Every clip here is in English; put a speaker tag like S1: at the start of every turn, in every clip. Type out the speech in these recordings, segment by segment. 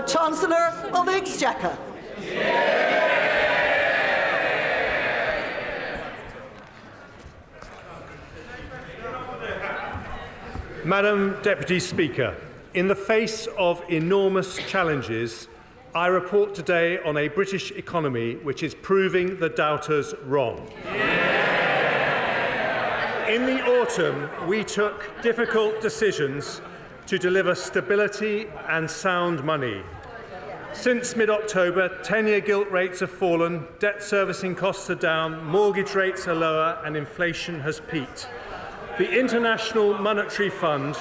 S1: Chancellor of the Exchequer.
S2: Madam Deputy Speaker, in the face of enormous challenges, I report today on a British economy which is proving the doubters wrong. In the autumn, we took difficult decisions to deliver stability and sound money. Since mid-October, 10-year gilt rates have fallen, debt servicing costs are down, mortgage rates are lower, and inflation has peaked. The International Monetary Fund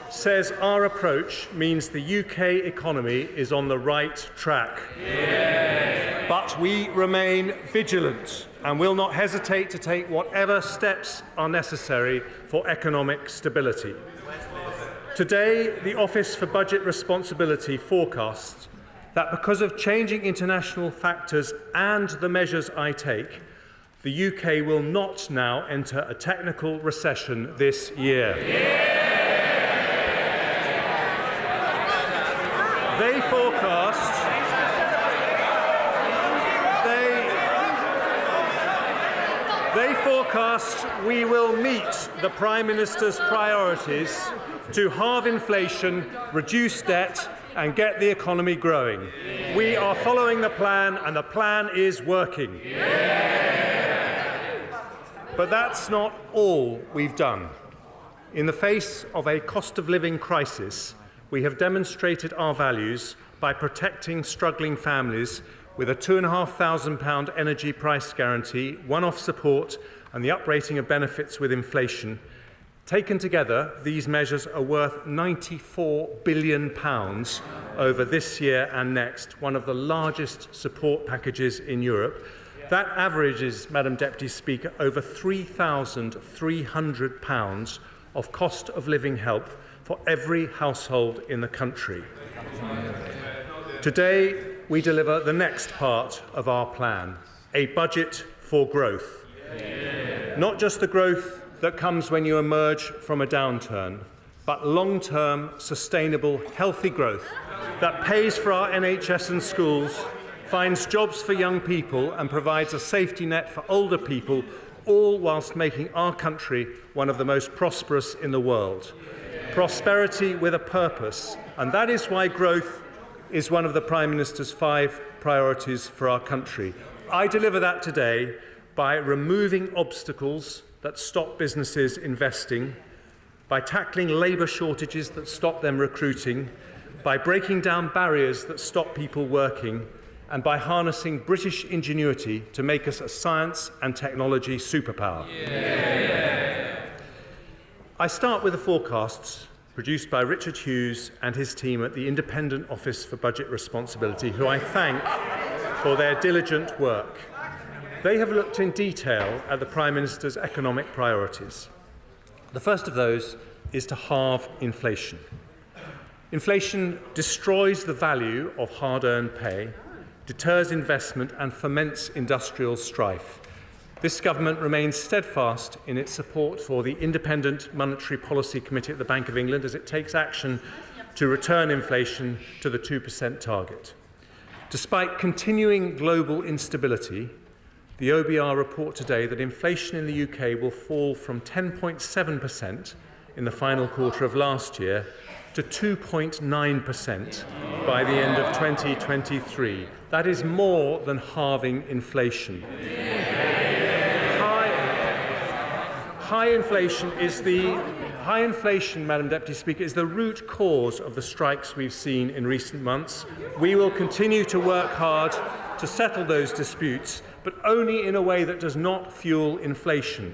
S2: says our approach means the UK economy is on the right track. Yeah. But we remain vigilant and will not hesitate to take whatever steps are necessary for economic stability. Today, the Office for Budget Responsibility forecasts that because of changing international factors and the measures I take, the UK will not now enter a technical recession this year. Yeah. They forecast we will meet the Prime Minister's priorities to halve inflation, reduce debt and get the economy growing. Yeah. We are following the plan and the plan is working. Yeah. But that's not all we've done. In the face of a cost of living crisis, we have demonstrated our values by protecting struggling families with a £2,500 energy price guarantee, one-off support and the uprating of benefits with inflation. Taken together, these measures are worth £94 billion over this year and next, one of the largest support packages in Europe. That averages, Madam Deputy Speaker, over £3,300 of cost of living help for every household in the country. Today, we deliver the next part of our plan, a budget for growth. Not just the growth that comes when you emerge from a downturn, but long-term, sustainable, healthy growth that pays for our NHS and schools, finds jobs for young people and provides a safety net for older people, all whilst making our country one of the most prosperous in the world. Prosperity with a purpose, and that is why growth is one of the Prime Minister's 5 priorities for our country. I deliver that today by removing obstacles that stop businesses investing, by tackling labour shortages that stop them recruiting, by breaking down barriers that stop people working, and by harnessing British ingenuity to make us a science and technology superpower. Yeah. I start with the forecasts produced by Richard Hughes and his team at the Independent Office for Budget Responsibility, who I thank for their diligent work. They have looked in detail at the Prime Minister's economic priorities. The first of those is to halve inflation. Inflation destroys the value of hard-earned pay, deters investment and foments industrial strife. This government remains steadfast in its support for the Independent Monetary Policy Committee at the Bank of England as it takes action to return inflation to the 2% target. Despite continuing global instability, the OBR report today that inflation in the UK will fall from 10.7% in the final quarter of last year to 2.9% by the end of 2023. That is more than halving inflation. High inflation, Madam Deputy Speaker, is the root cause of the strikes we've seen in recent months. We will continue to work hard to settle those disputes, but only in a way that does not fuel inflation.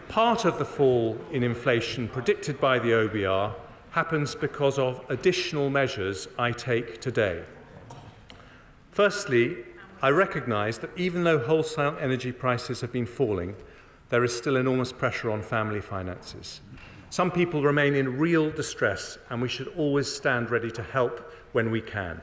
S2: Part of the fall in inflation predicted by the OBR happens because of additional measures I take today. Firstly, I recognise that even though wholesale energy prices have been falling, there is still enormous pressure on family finances. Some people remain in real distress, and we should always stand ready to help when we can.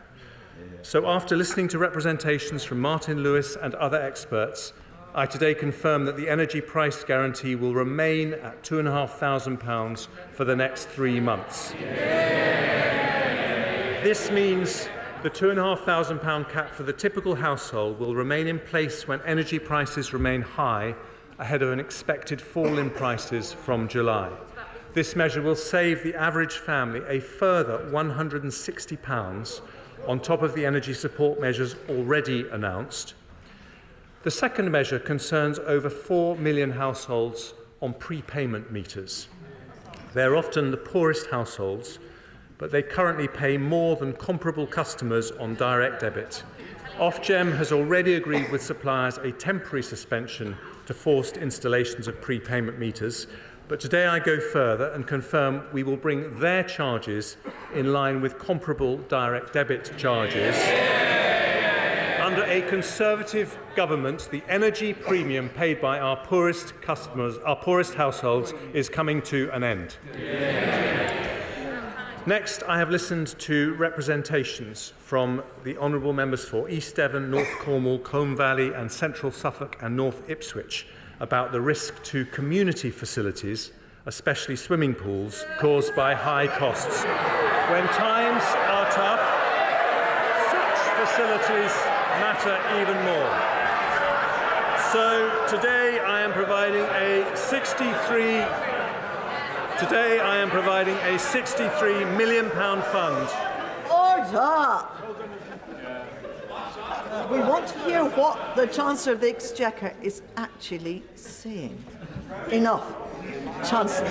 S2: So after listening to representations from Martin Lewis and other experts, I today confirm that the energy price guarantee will remain at £2,500 for the next 3 months. This means the £2,500 cap for the typical household will remain in place when energy prices remain high ahead of an expected fall in prices from July. This measure will save the average family a further £160 on top of the energy support measures already announced. The second measure concerns over 4 million households on prepayment meters. They're often the poorest households, but they currently pay more than comparable customers on direct debit. Ofgem has already agreed with suppliers a temporary suspension to forced installations of prepayment meters, but today I go further and confirm we will bring their charges in line with comparable direct debit charges. Under a Conservative government, the energy premium paid by our poorest customers, our poorest households, is coming to an end. Next, I have listened to representations from the honourable members for East Devon, North Cornwall, Colne Valley and Central Suffolk and North Ipswich about the risk to community facilities, especially swimming pools, caused by high costs. When times are tough, such facilities matter even more. So today I am providing a £63 million fund.
S1: Order! We want to hear what the Chancellor of the Exchequer is actually saying. Enough. Chancellor.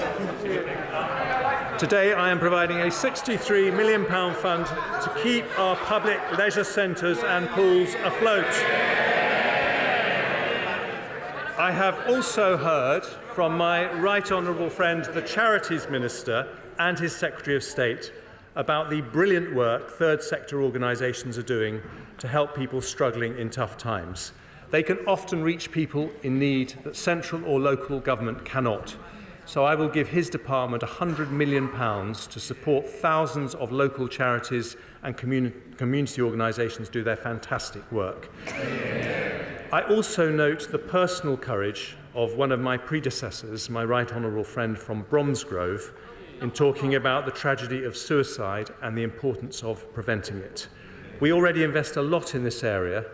S2: Today I am providing a £63 million fund to keep our public leisure centres and pools afloat. I have also heard from my right honourable friend, the Charities Minister, and his Secretary of State about the brilliant work third sector organisations are doing to help people struggling in tough times. They can often reach people in need that central or local government cannot. So I will give his department £100 million to support thousands of local charities and community organisations do their fantastic work. I also note the personal courage of one of my predecessors, my right honourable friend from Bromsgrove, in talking about the tragedy of suicide and the importance of preventing it. We already invest a lot in this area,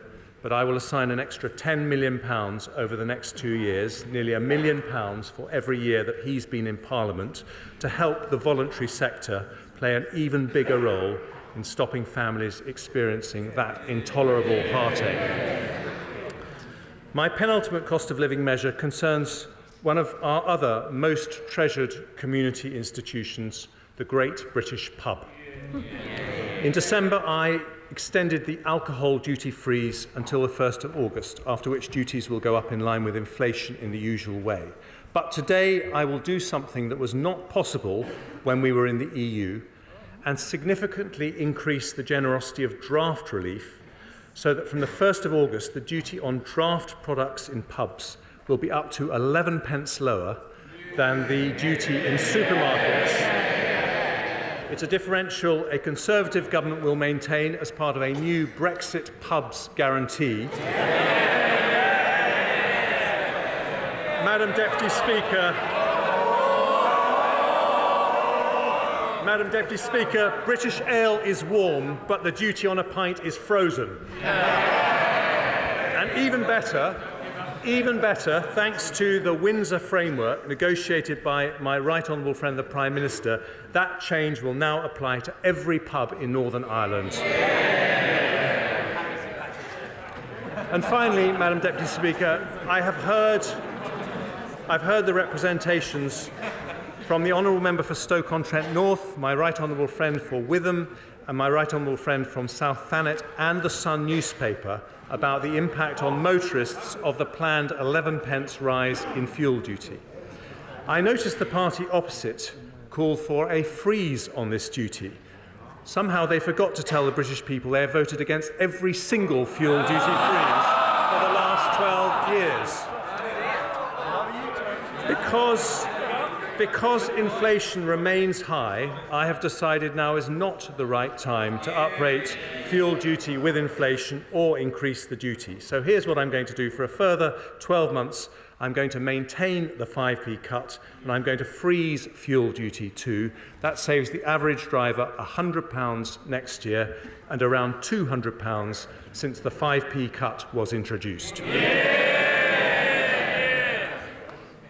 S2: but I will assign an extra £10 million over the next 2 years, nearly £1 million for every year that he's been in Parliament, to help the voluntary sector play an even bigger role in stopping families experiencing that intolerable heartache. My penultimate cost of living measure concerns one of our other most treasured community institutions, the Great British Pub. In December, I extended the alcohol duty freeze until the 1st of August, after which duties will go up in line with inflation in the usual way. But today I will do something that was not possible when we were in the EU and significantly increase the generosity of draft relief so that from the 1st of August the duty on draft products in pubs will be up to 11 pence lower than the duty in supermarkets. It's a differential a Conservative government will maintain as part of a new Brexit pubs guarantee. Madam Deputy Speaker, British ale is warm, but the duty on a pint is frozen. And even better, thanks to the Windsor framework negotiated by my right honourable friend, the Prime Minister, that change will now apply to every pub in Northern Ireland. And finally, Madam Deputy Speaker, I've heard the representations from the honourable member for Stoke-on-Trent North, my right honourable friend for Witham, and my right honourable friend from South Thanet and the Sun newspaper about the impact on motorists of the planned 11 pence rise in fuel duty. I noticed the party opposite call for a freeze on this duty. Somehow they forgot to tell the British people they have voted against every single fuel duty freeze for the last 12 years. Because inflation remains high, I have decided now is not the right time to uprate fuel duty with inflation or increase the duty. So here's what I'm going to do. For a further 12 months, I'm going to maintain the 5p cut, and I'm going to freeze fuel duty too. That saves the average driver £100 next year and around £200 since the 5p cut was introduced.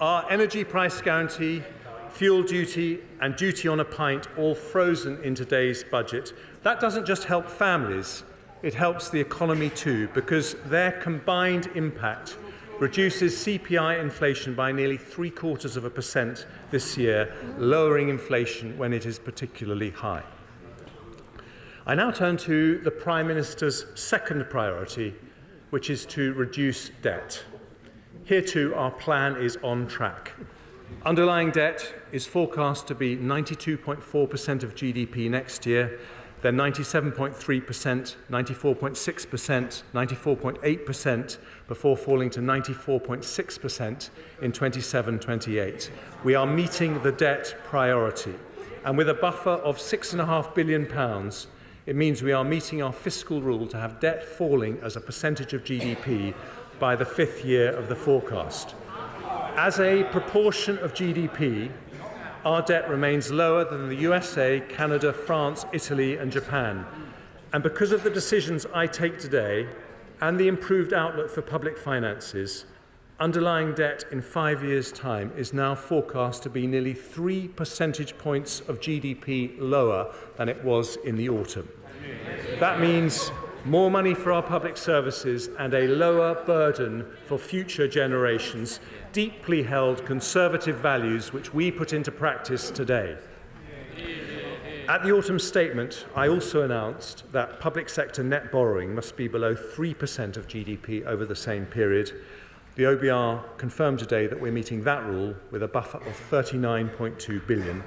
S2: Our energy price guarantee, fuel duty and duty on a pint all frozen in today's budget. That doesn't just help families, it helps the economy too, because their combined impact reduces CPI inflation by nearly 0.75% this year, lowering inflation when it is particularly high. I now turn to the Prime Minister's second priority, which is to reduce debt. Here too, our plan is on track. Underlying debt is forecast to be 92.4% of GDP next year, then 97.3%, 94.6%, 94.8%, before falling to 94.6% in 27-28. We are meeting the debt priority. And with a buffer of £6.5 billion, it means we are meeting our fiscal rule to have debt falling as a percentage of GDP by the fifth year of the forecast. As a proportion of GDP, our debt remains lower than the USA, Canada, France, Italy and Japan. And because of the decisions I take today and the improved outlook for public finances, underlying debt in 5 years' time is now forecast to be nearly 3 percentage points of GDP lower than it was in the autumn. That means more money for our public services and a lower burden for future generations, deeply held conservative values which we put into practice today. At the autumn statement, I also announced that public sector net borrowing must be below 3% of GDP over the same period. The OBR confirmed today that we're meeting that rule with a buffer of £39.2 billion.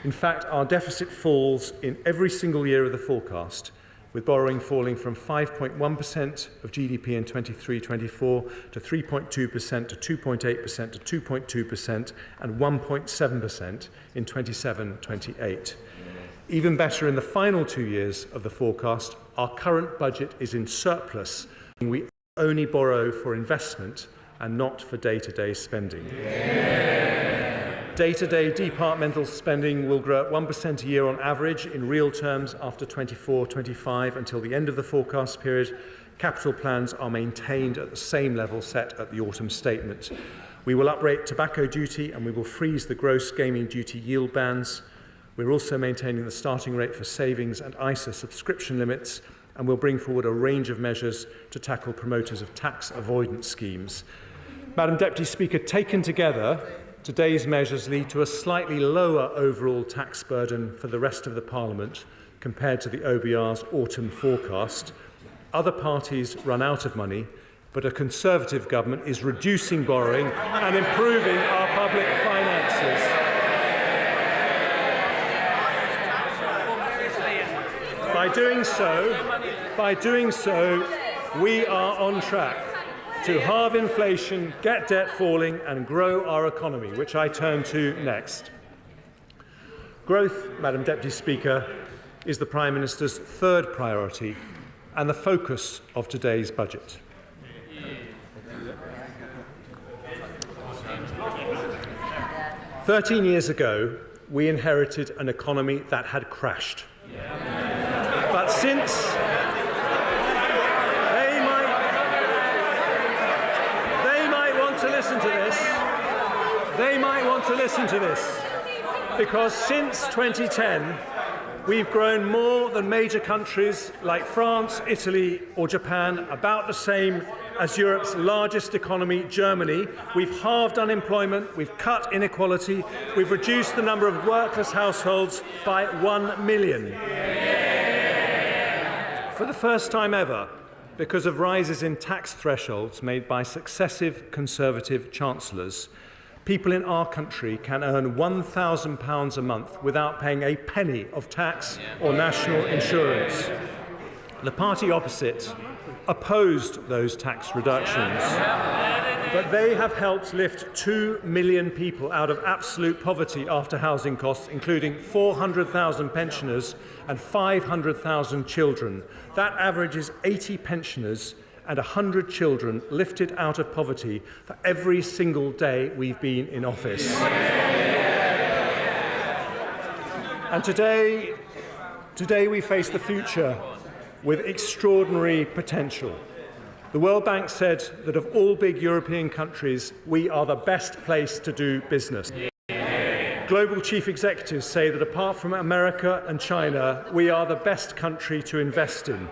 S2: In fact, our deficit falls in every single year of the forecast, with borrowing falling from 5.1% of GDP in 23-24 to 3.2% to 2.8% to 2.2% and 1.7% in 27-28. Even better, in the final 2 years of the forecast, our current budget is in surplus. We only borrow for investment and not for day-to-day spending. Day-to-day departmental spending will grow at 1% a year on average in real terms after 24-25 until the end of the forecast period. Capital plans are maintained at the same level set at the autumn statement. We will uprate tobacco duty and we will freeze the gross gaming duty yield bands. We're also maintaining the starting rate for savings and ISA subscription limits, and we'll bring forward a range of measures to tackle promoters of tax avoidance schemes. Madam Deputy Speaker, taken together, today's measures lead to a slightly lower overall tax burden for the rest of the Parliament compared to the OBR's autumn forecast. Other parties run out of money, but a Conservative government is reducing borrowing and improving our public finances. By doing so, we are on track to halve inflation, get debt falling and grow our economy, which I turn to next. Growth, Madam Deputy Speaker, is the Prime Minister's third priority and the focus of today's budget. "13 years ago, we inherited an economy that had crashed. But since they might want to listen to this, because since 2010, we've grown more than major countries like France, Italy or Japan, about the same as Europe's largest economy, Germany. We've halved unemployment, we've cut inequality, we've reduced the number of workless households by 1 million. For the first time ever, because of rises in tax thresholds made by successive Conservative Chancellors, people in our country can earn £1,000 a month without paying a penny of tax or national insurance. The party opposite opposed those tax reductions. But they have helped lift 2 million people out of absolute poverty after housing costs, including 400,000 pensioners and 500,000 children. That averages 80 pensioners and 100 children lifted out of poverty for every single day we've been in office. And today we face the future with extraordinary potential. The World Bank said that of all big European countries, we are the best place to do business. Global chief executives say that apart from America and China, we are the best country to invest in.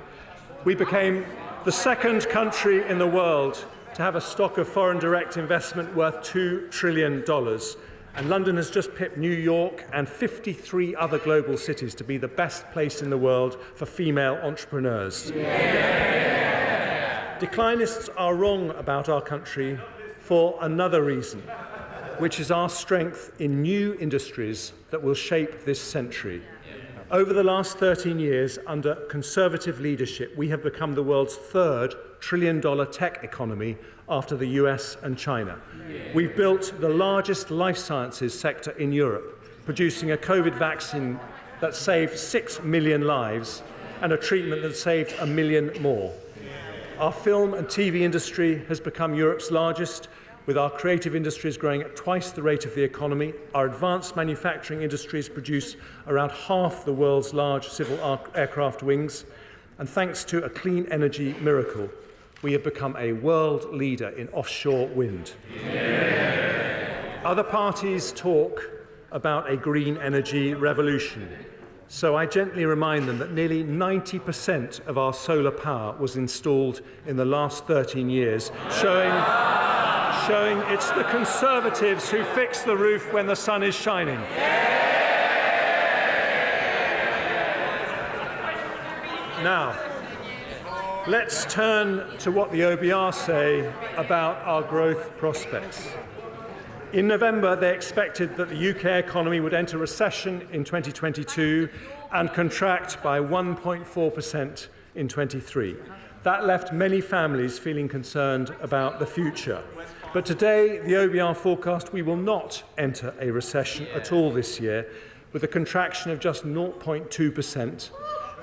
S2: We became the second country in the world to have a stock of foreign direct investment worth $2 trillion. And London has just pipped New York and 53 other global cities to be the best place in the world for female entrepreneurs. Declinists are wrong about our country for another reason, which is our strength in new industries that will shape this century. Over the last 13 years, under Conservative leadership, we have become the world's third trillion-dollar tech economy after the US and China. We've built the largest life sciences sector in Europe, producing a COVID vaccine that saved 6 million lives and a treatment that saved 1 million more. Our film and TV industry has become Europe's largest, with our creative industries growing at twice the rate of the economy. Our advanced manufacturing industries produce around half the world's large civil aircraft wings. And thanks to a clean energy miracle, we have become a world leader in offshore wind. Other parties talk about a green energy revolution. So I gently remind them that nearly 90% of our solar power was installed in the last 13 years, showing it's the Conservatives who fix the roof when the sun is shining. Now, let's turn to what the OBR say about our growth prospects. In November, they expected that the UK economy would enter recession in 2022 and contract by 1.4% in 23. That left many families feeling concerned about the future. But today, the OBR forecast we will not enter a recession at all this year, with a contraction of just 0.2%.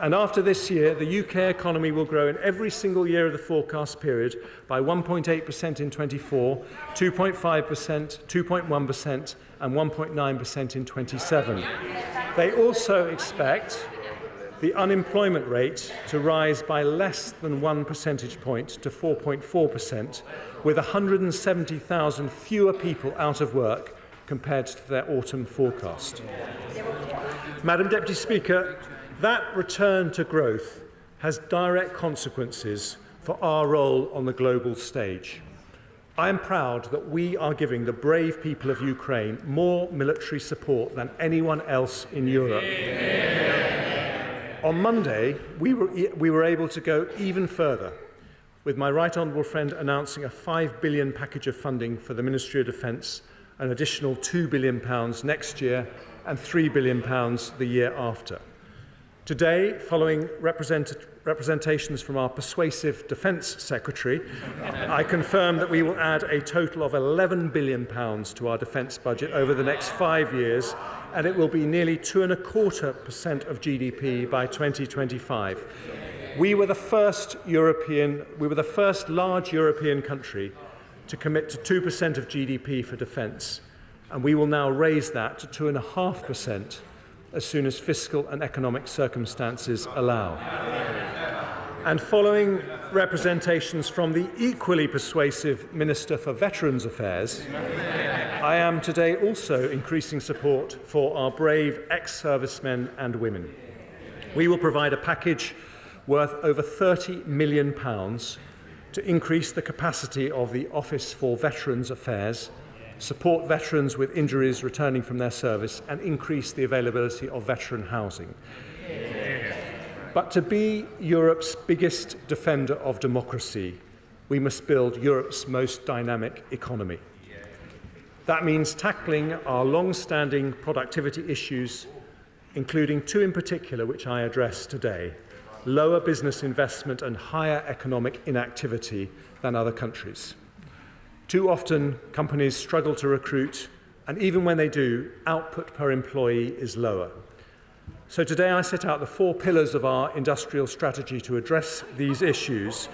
S2: And after this year, the UK economy will grow in every single year of the forecast period by 1.8% in 24, 2.5%, 2.1% and 1.9% in 27. They also expect the unemployment rate to rise by less than 1 percentage point to 4.4%, with 170,000 fewer people out of work compared to their autumn forecast. Madam Deputy Speaker, that return to growth has direct consequences for our role on the global stage. I am proud that we are giving the brave people of Ukraine more military support than anyone else in Europe. On Monday, we were able to go even further, with my right honourable friend announcing a £5 billion package of funding for the Ministry of Defence, an additional £2 billion next year and £3 billion the year after. Today, following representations from our persuasive Defence Secretary, I confirm that we will add a total of £11 billion to our defence budget over the next 5 years, and it will be nearly 2.25% of GDP by 2025. We were the first large European country to commit to 2% of GDP for defence, and we will now raise that to 2.5%. As soon as fiscal and economic circumstances allow. And following representations from the equally persuasive Minister for Veterans Affairs, I am today also increasing support for our brave ex-servicemen and women. We will provide a package worth over £30 million to increase the capacity of the Office for Veterans Affairs, support veterans with injuries returning from their service, and increase the availability of veteran housing. But to be Europe's biggest defender of democracy, we must build Europe's most dynamic economy. That means tackling our long-standing productivity issues, including two in particular which I address today: lower business investment and higher economic inactivity than other countries. Too often, companies struggle to recruit, and even when they do, output per employee is lower. So today I set out the 4 pillars of our industrial strategy to address these issues.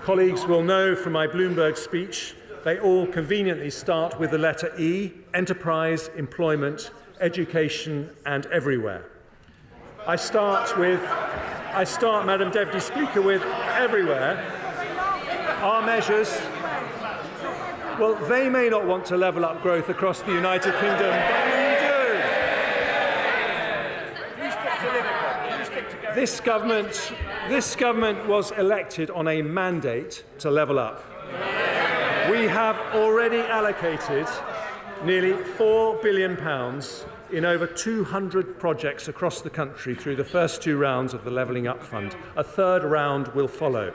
S2: Colleagues will know from my Bloomberg speech, they all conveniently start with the letter E: enterprise, employment, education and everywhere. I start, Madam Deputy Speaker, with everywhere. Our measures, well, they may not want to level up growth across the United Kingdom, but we do. This government was elected on a mandate to level up. We have already allocated nearly £4 billion in over 200 projects across the country through the first 2 rounds of the Levelling Up Fund. A third round will follow.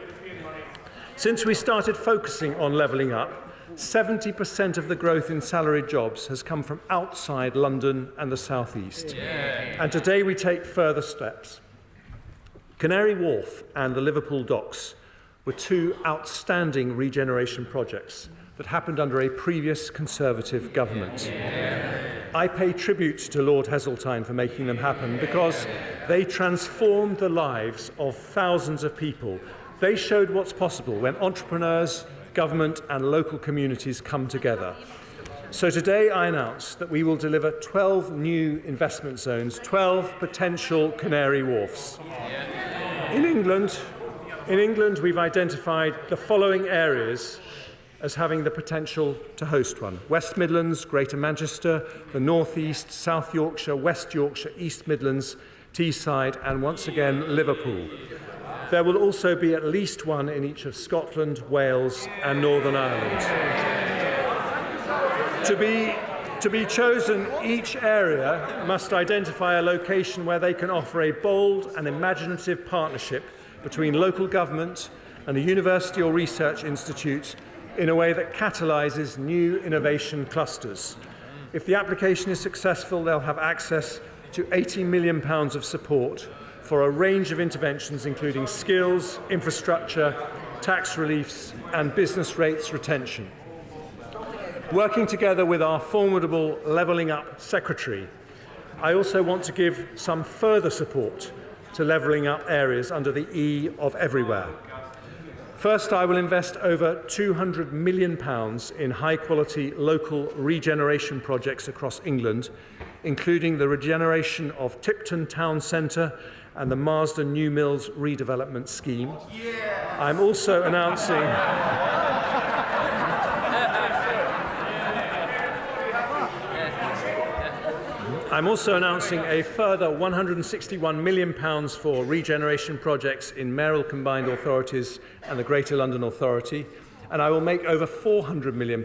S2: Since we started focusing on levelling up, 70% of the growth in salaried jobs has come from outside London and the South East. And today we take further steps. Canary Wharf and the Liverpool Docks were 2 outstanding regeneration projects that happened under a previous Conservative government. I pay tribute to Lord Heseltine for making them happen because they transformed the lives of thousands of people. They showed what's possible when entrepreneurs, government and local communities come together. So today I announce that we will deliver 12 new investment zones, 12 potential Canary Wharfs. In England, we've identified the following areas as having the potential to host one: West Midlands, Greater Manchester, the North East, South Yorkshire, West Yorkshire, East Midlands, Teesside and once again Liverpool. There will also be at least one in each of Scotland, Wales and Northern Ireland. To be chosen, each area must identify a location where they can offer a bold and imaginative partnership between local government and a university or research institute in a way that catalyses new innovation clusters. If the application is successful, they'll have access to £80 million of support for a range of interventions including skills, infrastructure, tax reliefs and business rates retention. Working together with our formidable Levelling Up Secretary, I also want to give some further support to levelling up areas under the E of everywhere. First, I will invest over £200 million in high-quality local regeneration projects across England, including the regeneration of Tipton Town Centre and the Marsden New Mills redevelopment scheme. I'm also announcing a further £161 million for regeneration projects in mayoral combined authorities and the Greater London Authority, and I will make over £400 million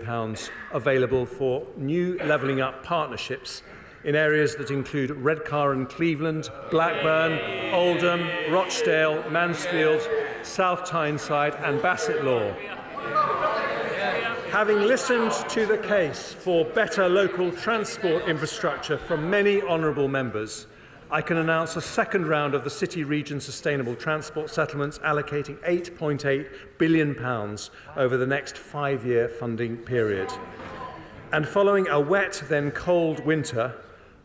S2: available for new levelling up partnerships in areas that include Redcar and Cleveland, Blackburn, Oldham, Rochdale, Mansfield, South Tyneside and Bassetlaw. Having listened to the case for better local transport infrastructure from many honourable members, I can announce a second round of the City Region Sustainable Transport Settlements allocating £8.8 billion over the next 5-year funding period. And following a wet, then cold winter,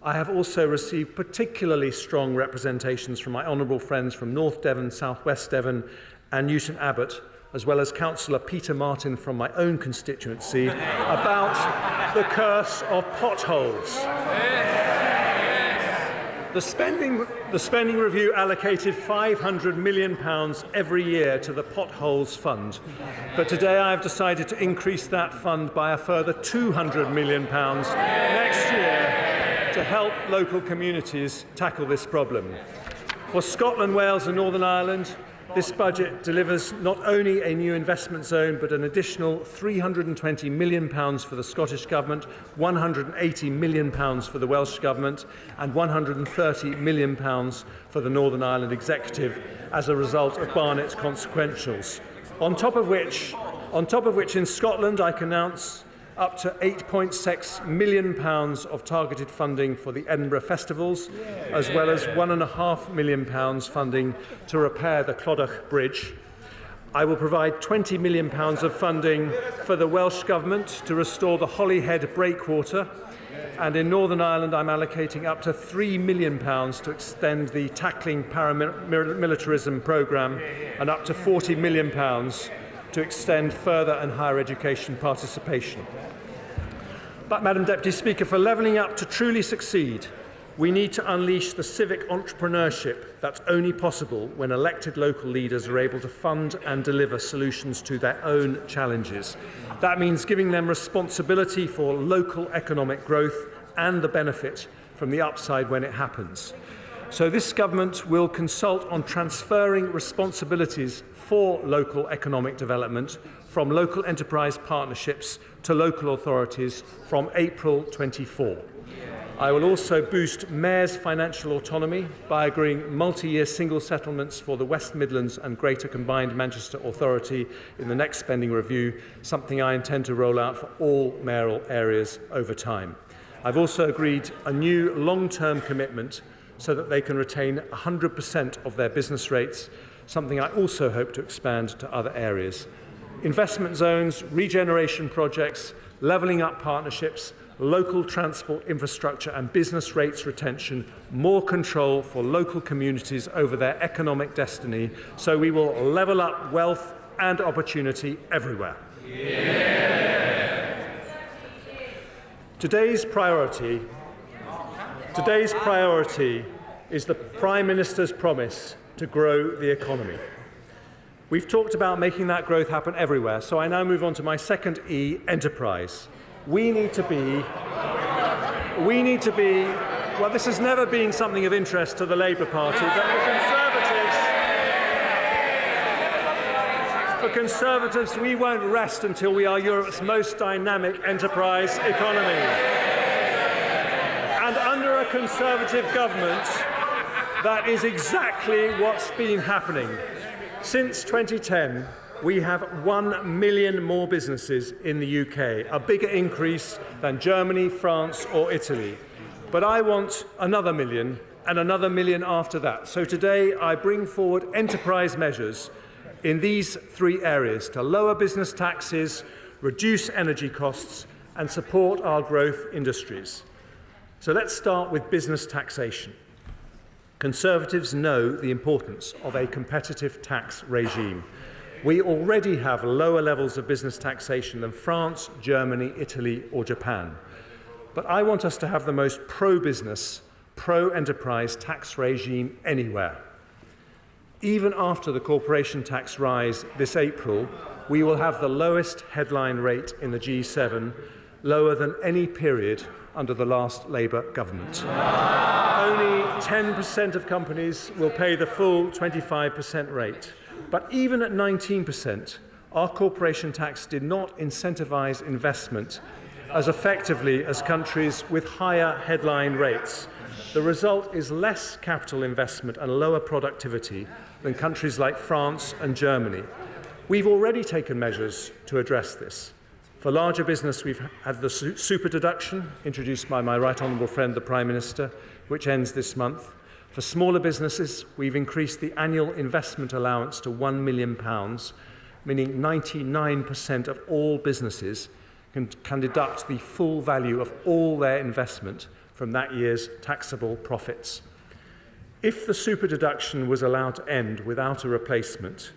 S2: I have also received particularly strong representations from my honourable friends from North Devon, South West Devon and Newton Abbot, as well as Councillor Peter Martin from my own constituency, about the curse of potholes. The spending review allocated £500 million every year to the Potholes Fund, but today I have decided to increase that fund by a further £200 million next year to help local communities tackle this problem. For Scotland, Wales and Northern Ireland, this budget delivers not only a new investment zone, but an additional £320 million for the Scottish Government, £180 million for the Welsh Government, and £130 million for the Northern Ireland Executive as a result of Barnett's consequentials. On top of which in Scotland I can announce up to £8.6 million of targeted funding for the Edinburgh Festivals, as well as £1.5 million funding to repair the Clodagh Bridge. I will provide £20 million of funding for the Welsh Government to restore the Holyhead breakwater, and in Northern Ireland I'm allocating up to £3 million to extend the Tackling Paramilitarism programme and up to £40 million to extend further and higher education participation. But, Madam Deputy Speaker, for levelling up to truly succeed, we need to unleash the civic entrepreneurship that's only possible when elected local leaders are able to fund and deliver solutions to their own challenges. That means giving them responsibility for local economic growth and the benefit from the upside when it happens. So this government will consult on transferring responsibilities for local economic development from local enterprise partnerships to local authorities from April 24. I will also boost mayors' financial autonomy by agreeing multi-year single settlements for the West Midlands and Greater Combined Manchester Authority in the next spending review, something I intend to roll out for all mayoral areas over time. I've also agreed a new long-term commitment so that they can retain 100% of their business rates, something I also hope to expand to other areas. Investment zones, regeneration projects, levelling up partnerships, local transport infrastructure and business rates retention, more control for local communities over their economic destiny, so we will level up wealth and opportunity everywhere. Yeah. Today's priority is the Prime Minister's promise to grow the economy. We've talked about making that growth happen everywhere, so I now move on to my second E, enterprise. We need to be, well, this has never been something of interest to the Labour Party, but for Conservatives, we won't rest until we are Europe's most dynamic enterprise economy. And under a Conservative government, that is exactly what's been happening. Since 2010, we have 1 million more businesses in the UK, a bigger increase than Germany, France or Italy. But I want another million and another million after that. So today I bring forward enterprise measures in these three areas to lower business taxes, reduce energy costs and support our growth industries. So let's start with business taxation. Conservatives know the importance of a competitive tax regime. We already have lower levels of business taxation than France, Germany, Italy or Japan. But I want us to have the most pro-business, pro-enterprise tax regime anywhere. Even after the corporation tax rise this April, we will have the lowest headline rate in the G7, lower than any period under the last Labour government. Only 10% of companies will pay the full 25% rate. But even at 19%, our corporation tax did not incentivise investment as effectively as countries with higher headline rates. The result is less capital investment and lower productivity than countries like France and Germany. We've already taken measures to address this. For larger business, we've had the super deduction, introduced by my right honourable friend, the Prime Minister, which ends this month. For smaller businesses, we've increased the annual investment allowance to £1 million, meaning 99% of all businesses can deduct the full value of all their investment from that year's taxable profits. If the super deduction was allowed to end without a replacement,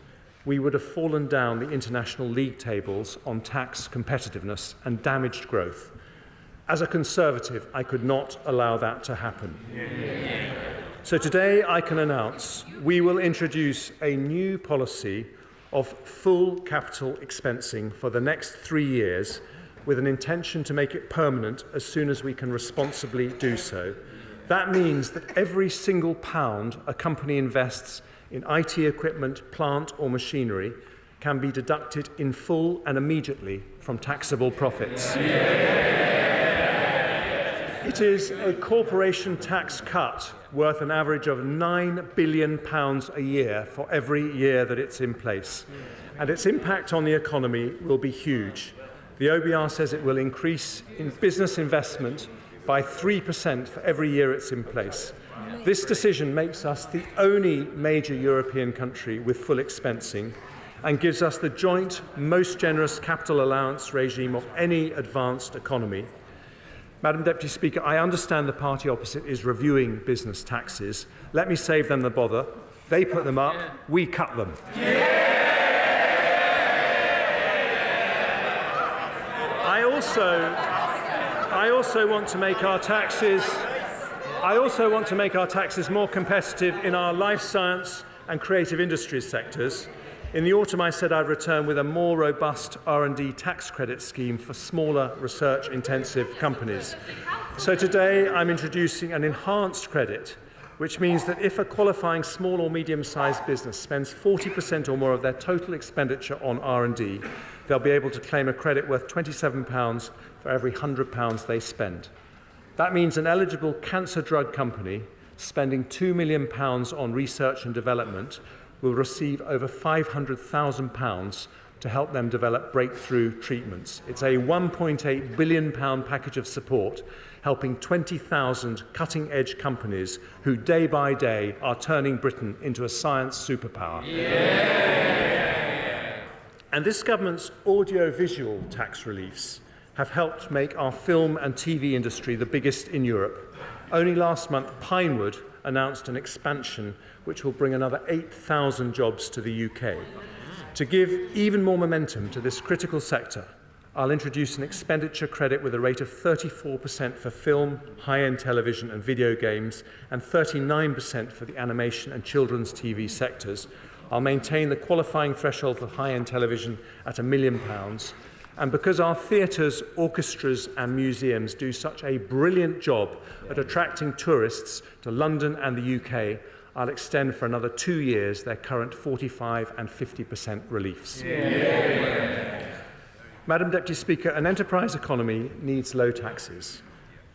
S2: we would have fallen down the international league tables on tax competitiveness and damaged growth. As a Conservative, I could not allow that to happen. So today I can announce we will introduce a new policy of full capital expensing for the next 3 years with an intention to make it permanent as soon as we can responsibly do so. That means that every single pound a company invests in IT equipment, plant or machinery can be deducted in full and immediately from taxable profits. It is a corporation tax cut worth an average of £9 billion a year for every year that it's in place. And its impact on the economy will be huge. The OBR says it will increase in business investment by 3% for every year it's in place. This decision makes us the only major European country with full expensing, and gives us the joint most generous capital allowance regime of any advanced economy. Madam Deputy Speaker, I understand the party opposite is reviewing business taxes. Let me save them the bother. They put them up, we cut them. I also want to make our taxes more competitive in our life science and creative industries sectors. In the autumn, I said I'd return with a more robust R&D tax credit scheme for smaller research-intensive companies. So today, I'm introducing an enhanced credit, which means that if a qualifying small or medium-sized business spends 40% or more of their total expenditure on R&D, they'll be able to claim a credit worth £27 for every £100 they spend. That means an eligible cancer drug company spending £2 million on research and development will receive over £500,000 to help them develop breakthrough treatments. It's a £1.8 billion package of support, helping 20,000 cutting-edge companies who day by day are turning Britain into a science superpower. And this government's audio-visual tax reliefs have helped make our film and TV industry the biggest in Europe. Only last month, Pinewood announced an expansion which will bring another 8,000 jobs to the UK. To give even more momentum to this critical sector, I'll introduce an expenditure credit with a rate of 34% for film, high-end television and video games, and 39% for the animation and children's TV sectors. I'll maintain the qualifying threshold for high-end television at £1 million. And because our theatres, orchestras and museums do such a brilliant job at attracting tourists to London and the UK, I'll extend for another 2 years their current 45% and 50% reliefs. Madam Deputy Speaker, an enterprise economy needs low taxes,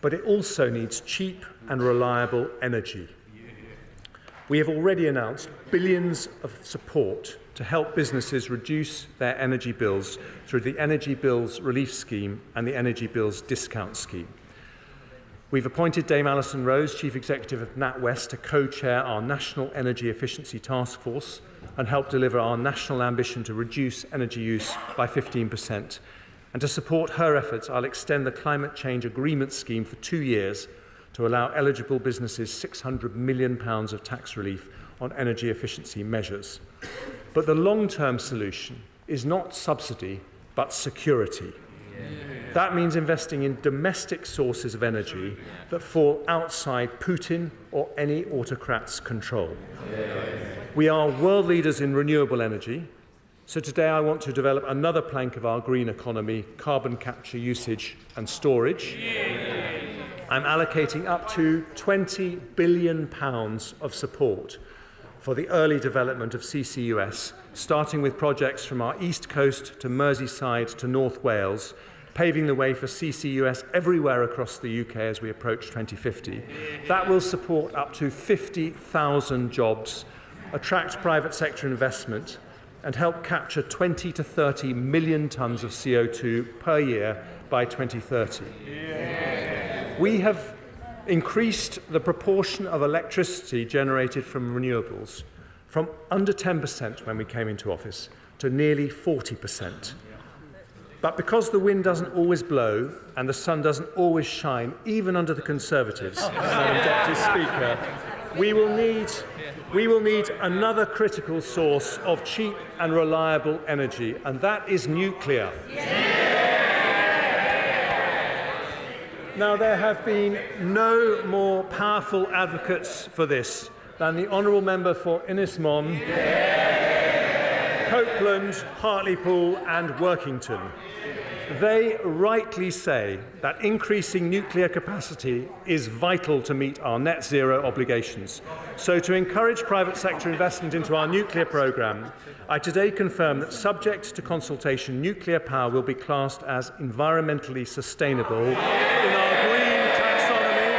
S2: but it also needs cheap and reliable energy. We have already announced billions of support to help businesses reduce their energy bills through the Energy Bills Relief Scheme and the Energy Bills Discount Scheme. We've appointed Dame Alison Rose, Chief Executive of NatWest, to co-chair our National Energy Efficiency Task Force and help deliver our national ambition to reduce energy use by 15%. And to support her efforts, I'll extend the Climate Change Agreement Scheme for 2 years to allow eligible businesses £600 million of tax relief on energy efficiency measures. But the long-term solution is not subsidy, but security. That means investing in domestic sources of energy that fall outside Putin or any autocrat's control. We are world leaders in renewable energy, so today I want to develop another plank of our green economy, carbon capture, usage and storage. I'm allocating up to £20 billion of support for the early development of CCUS, starting with projects from our East Coast to Merseyside to North Wales, paving the way for CCUS everywhere across the UK as we approach 2050. That will support up to 50,000 jobs, attract private sector investment, and help capture 20 to 30 million tonnes of CO2 per year by 2030. We have increased the proportion of electricity generated from renewables from under 10% when we came into office to nearly 40%. But because the wind doesn't always blow and the sun doesn't always shine, even under the Conservatives, Madam Deputy Speaker, we will need another critical source of cheap and reliable energy, and that is nuclear. Now, there have been no more powerful advocates for this than the Honourable Member for Innismon, Copeland, Hartlepool and Workington. They rightly say that increasing nuclear capacity is vital to meet our net zero obligations. So to encourage private sector investment into our nuclear programme, I today confirm that, subject to consultation, nuclear power will be classed as environmentally sustainable in our green taxonomy.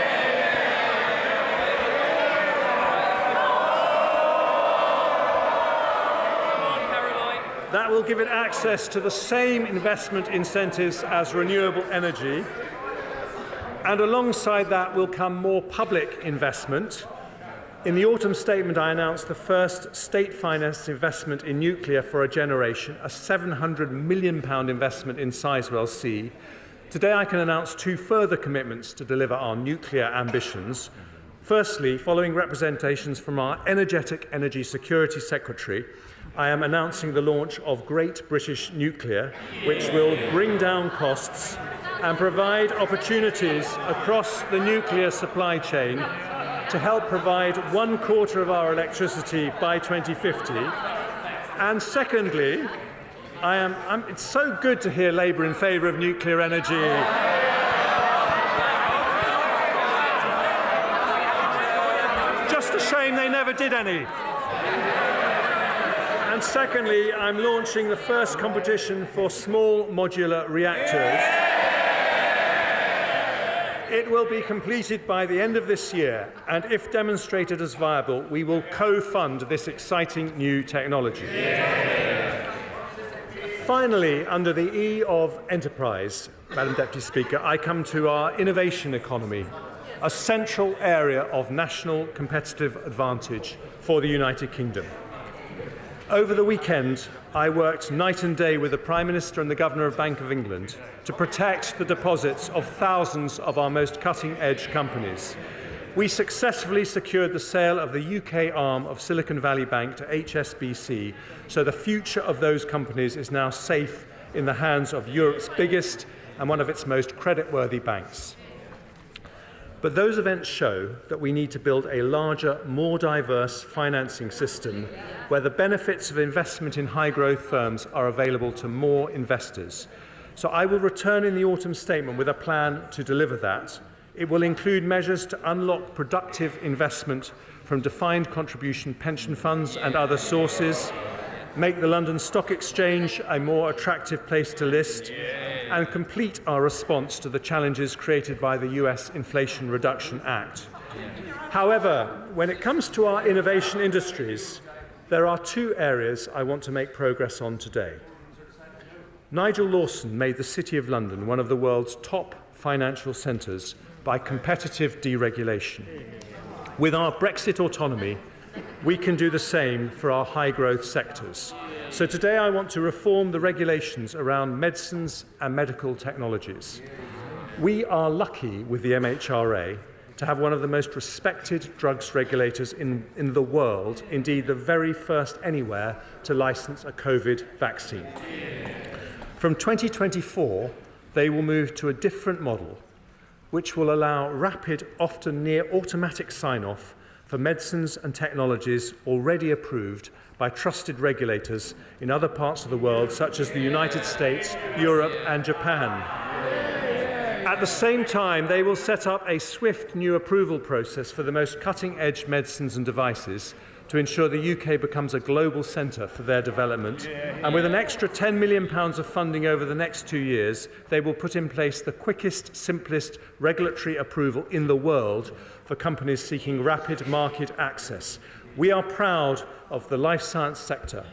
S2: That will give it access to the same investment incentives as renewable energy. And alongside that will come more public investment In the autumn statement, I announced the first state-financed investment in nuclear for a generation, a £700 million investment in Sizewell C. Today, I can announce two further commitments to deliver our nuclear ambitions. Firstly, following representations from our energetic Energy Security Secretary, I am announcing the launch of Great British Nuclear, which will bring down costs and provide opportunities across the nuclear supply chain to help provide 1/4 of our electricity by 2050. And secondly, it's so good to hear Labour in favour of nuclear energy. Just a shame they never did any. And secondly, I'm launching the first competition for small modular reactors. It will be completed by the end of this year, and if demonstrated as viable, we will co-fund this exciting new technology. Finally, under the E of enterprise, Madam Deputy Speaker, I come to our innovation economy, a central area of national competitive advantage for the United Kingdom. Over the weekend, I worked night and day with the Prime Minister and the Governor of Bank of England to protect the deposits of thousands of our most cutting-edge companies. We successfully secured the sale of the UK arm of Silicon Valley Bank to HSBC, so the future of those companies is now safe in the hands of Europe's biggest and one of its most creditworthy banks. But those events show that we need to build a larger, more diverse financing system where the benefits of investment in high-growth firms are available to more investors. So I will return in the autumn statement with a plan to deliver that. It will include measures to unlock productive investment from defined contribution pension funds and other sources, make the London Stock Exchange a more attractive place to list, and complete our response to the challenges created by the US Inflation Reduction Act. However, when it comes to our innovation industries, there are two areas I want to make progress on today. Nigel Lawson made the City of London one of the world's top financial centres by competitive deregulation. With our Brexit autonomy, we can do the same for our high-growth sectors. So today I want to reform the regulations around medicines and medical technologies. We are lucky with the MHRA to have one of the most respected drugs regulators in the world, indeed the very first anywhere to license a COVID vaccine. From 2024, they will move to a different model, which will allow rapid, often near automatic sign-off for medicines and technologies already approved by trusted regulators in other parts of the world, such as the United States, Europe, and Japan. At the same time, they will set up a swift new approval process for the most cutting-edge medicines and devices to ensure the UK becomes a global centre for their development. And with an extra £10 million of funding over the next 2 years, they will put in place the quickest, simplest regulatory approval in the world for companies seeking rapid market access. We are proud of the life science sector,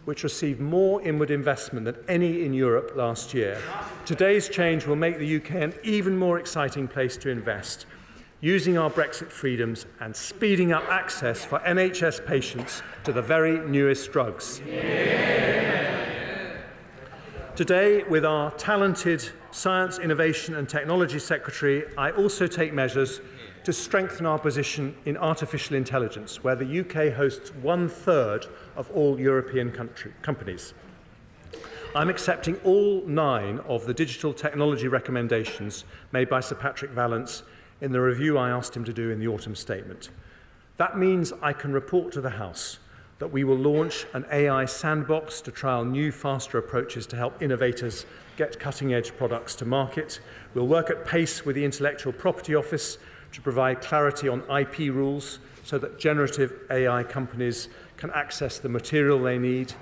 S2: which received more inward investment than any in Europe last year. Today's change will make the UK an even more exciting place to invest, using our Brexit freedoms and speeding up access for NHS patients to the very newest drugs. Today, with our talented Science, Innovation and Technology Secretary, I also take measures to strengthen our position in artificial intelligence, where the UK hosts 1/3 of all European companies. I'm accepting all 9 of the digital technology recommendations made by Sir Patrick Vallance in the review I asked him to do in the autumn statement. That means I can report to the House that we will launch an AI sandbox to trial new, faster approaches to help innovators get cutting-edge products to market. We'll work at pace with the Intellectual Property Office to provide clarity on IP rules so that generative AI companies can access the material they need.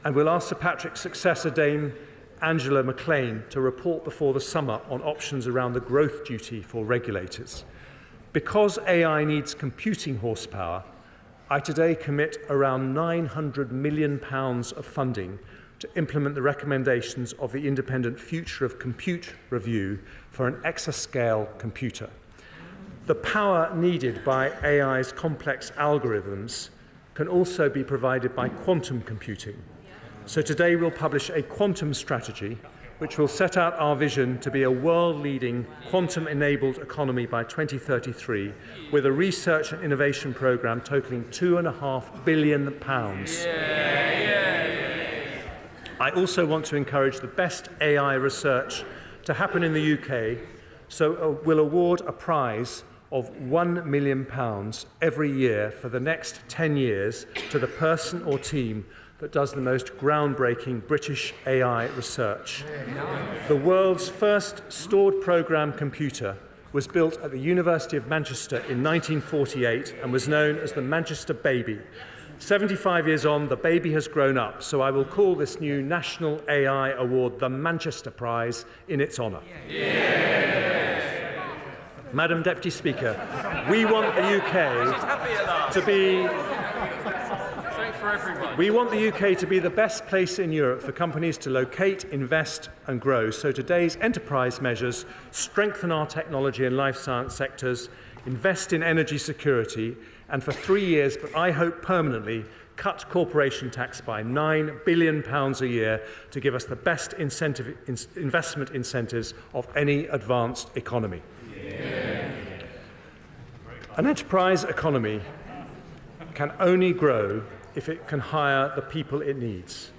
S2: And we'll ask Sir Patrick's successor, Dame Angela McLean, to report before the summer on options around the growth duty for regulators. Because AI needs computing horsepower, I today commit around £900 million of funding to implement the recommendations of the Independent Future of Compute review for an exascale computer. The power needed by AI's complex algorithms can also be provided by quantum computing. So today we'll publish a quantum strategy which will set out our vision to be a world-leading quantum-enabled economy by 2033 with a research and innovation programme totalling £2.5 billion. I also want to encourage the best AI research to happen in the UK, so we'll award a prize of £1 million every year for the next 10 years to the person or team that does the most groundbreaking British AI research. The world's first stored program computer was built at the University of Manchester in 1948 and was known as the Manchester Baby. 75 years on, the baby has grown up, so I will call this new National AI Award the Manchester Prize in its honour. Madam Deputy Speaker, we want the UK to be the best place in Europe for companies to locate, invest and grow. So today's enterprise measures strengthen our technology and life science sectors, invest in energy security, and for 3 years, but I hope permanently, cut corporation tax by £9 billion a year to give us the best investment incentives of any advanced economy. An enterprise economy can only grow if it can hire the people it needs.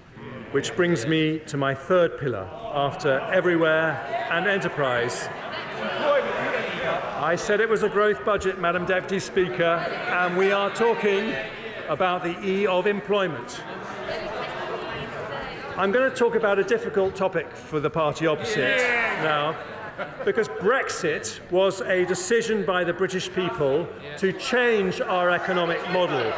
S2: Which brings me to my third pillar, after everywhere and enterprise. I said it was a growth budget, Madam Deputy Speaker, and we are talking about the E of employment. I'm going to talk about a difficult topic for the party opposite now, because Brexit was a decision by the British people to change our economic model.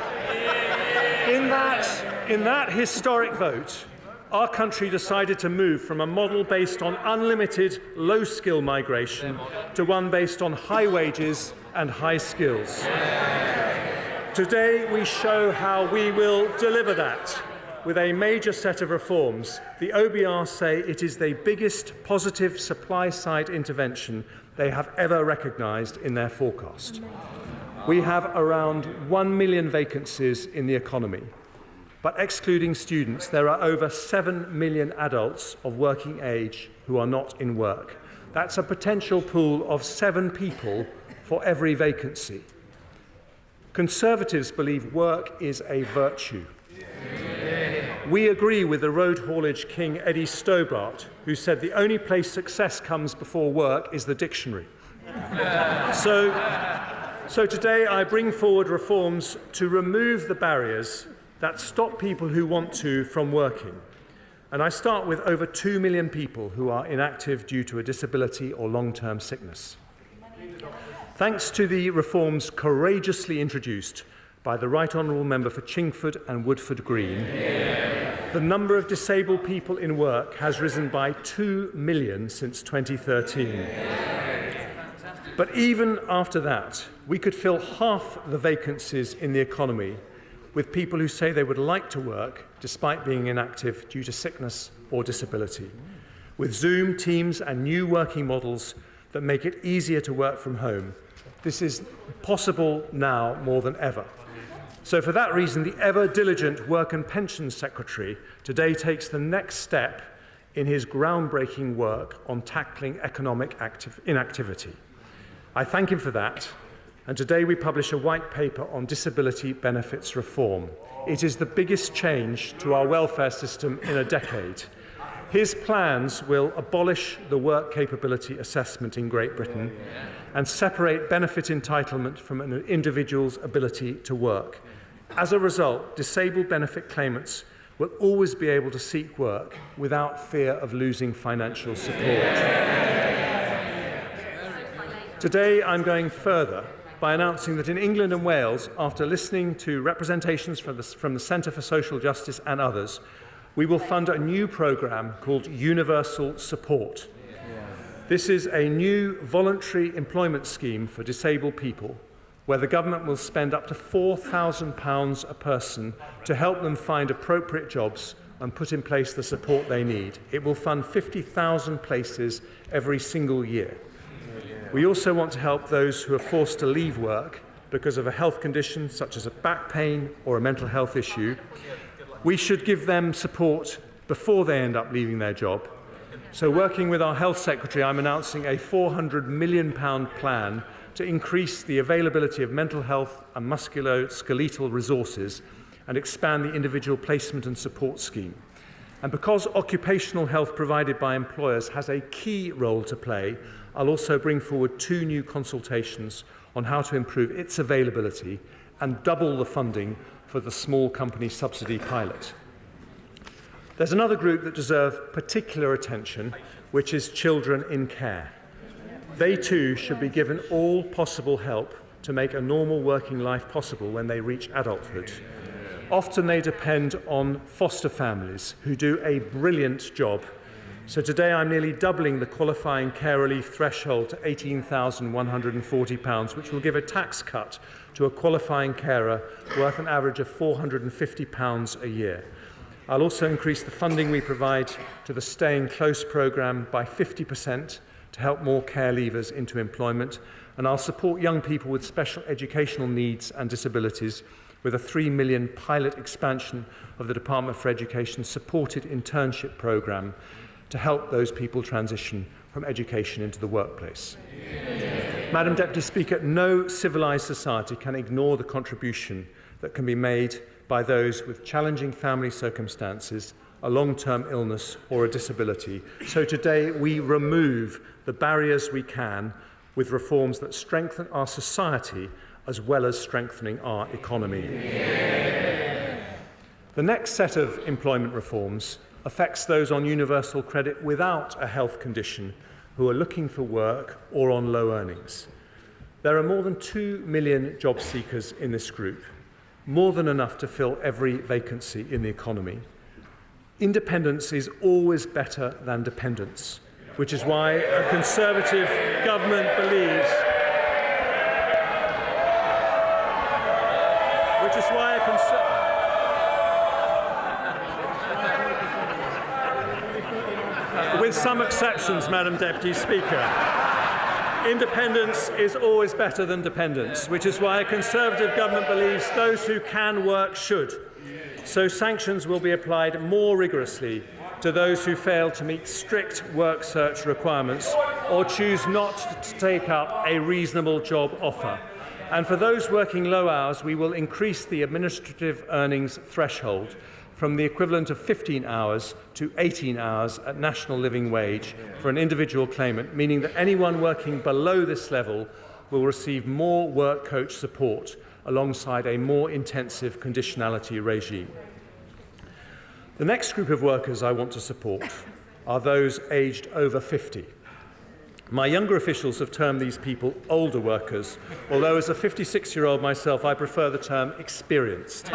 S2: In that historic vote, our country decided to move from a model based on unlimited low-skill migration to one based on high wages and high skills. Today, we show how we will deliver that with a major set of reforms. The OBR say it is the biggest positive supply-side intervention they have ever recognised in their forecast. We have around 1 million vacancies in the economy. But excluding students, there are over 7 million adults of working age who are not in work. That's a potential pool of 7 people for every vacancy. Conservatives believe work is a virtue. We agree with the road haulage king Eddie Stobart, who said the only place success comes before work is the dictionary. So today I bring forward reforms to remove the barriers that stop people who want to from working. And I start with over 2 million people who are inactive due to a disability or long-term sickness. Thanks to the reforms courageously introduced by the Right Honourable Member for Chingford and Woodford Green, the number of disabled people in work has risen by 2 million since 2013. But even after that, we could fill half the vacancies in the economy with people who say they would like to work despite being inactive due to sickness or disability, with Zoom, Teams and new working models that make it easier to work from home. This is possible now more than ever. So for that reason, the ever-diligent Work and Pensions Secretary today takes the next step in his groundbreaking work on tackling economic inactivity. I thank him for that. And today we publish a white paper on disability benefits reform. It is the biggest change to our welfare system in a decade. His plans will abolish the work capability assessment in Great Britain and separate benefit entitlement from an individual's ability to work. As a result, disabled benefit claimants will always be able to seek work without fear of losing financial support. Today I'm going further by announcing that in England and Wales, after listening to representations from the Centre for Social Justice and others, we will fund a new programme called Universal Support. This is a new voluntary employment scheme for disabled people, where the government will spend up to £4,000 a person to help them find appropriate jobs and put in place the support they need. It will fund 50,000 places every single year. We also want to help those who are forced to leave work because of a health condition such as a back pain or a mental health issue. We should give them support before they end up leaving their job. So working with our Health Secretary, I'm announcing a £400 million plan to increase the availability of mental health and musculoskeletal resources and expand the individual placement and support scheme. And because occupational health provided by employers has a key role to play, I'll also bring forward 2 new consultations on how to improve its availability and double the funding for the small company subsidy pilot. There's another group that deserve particular attention, which is children in care. They too should be given all possible help to make a normal working life possible when they reach adulthood. Often they depend on foster families who do a brilliant job. So today I'm nearly doubling the qualifying care relief threshold to £18,140, which will give a tax cut to a qualifying carer worth an average of £450 a year. I'll also increase the funding we provide to the Staying Close programme by 50% to help more care leavers into employment, and I'll support young people with special educational needs and disabilities with a £3 million pilot expansion of the Department for Education's supported internship programme to help those people transition from education into the workplace. Madam Deputy Speaker, no civilised society can ignore the contribution that can be made by those with challenging family circumstances, a long-term illness or a disability. So today we remove the barriers we can with reforms that strengthen our society as well as strengthening our economy. The next set of employment reforms affects those on universal credit without a health condition who are looking for work or on low earnings. There are more than 2 million job seekers in this group, more than enough to fill every vacancy in the economy. Independence is always better than dependence, which is why a Conservative government believes with some exceptions, Madam Deputy Speaker. Independence is always better than dependence, which is why a Conservative government believes those who can work should. So sanctions will be applied more rigorously to those who fail to meet strict work search requirements or choose not to take up a reasonable job offer. And for those working low hours, we will increase the administrative earnings threshold from the equivalent of 15 hours to 18 hours at national living wage for an individual claimant, meaning that anyone working below this level will receive more work coach support alongside a more intensive conditionality regime. The next group of workers I want to support are those aged over 50. My younger officials have termed these people older workers, although as a 56-year-old myself, I prefer the term experienced.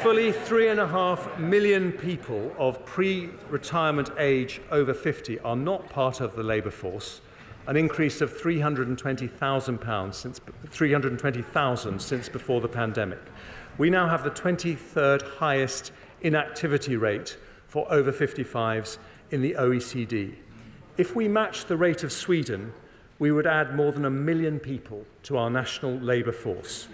S2: Fully 3.5 million people of pre-retirement age over 50 are not part of the labour force, an increase of 320,000 since before the pandemic. We now have the 23rd highest inactivity rate for over 55s in the OECD. If we match the rate of Sweden, we would add more than 1 million people to our national labour force.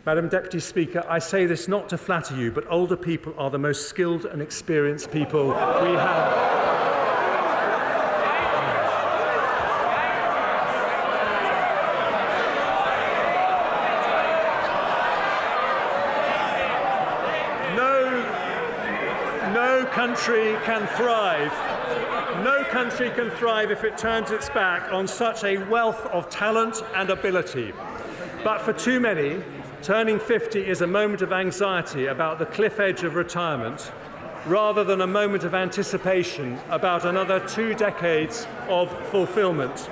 S2: Madam Deputy Speaker, I say this not to flatter you, but older people are the most skilled and experienced people we have. No country can thrive if it turns its back on such a wealth of talent and ability. But for too many, turning 50 is a moment of anxiety about the cliff edge of retirement, rather than a moment of anticipation about another 2 decades of fulfilment.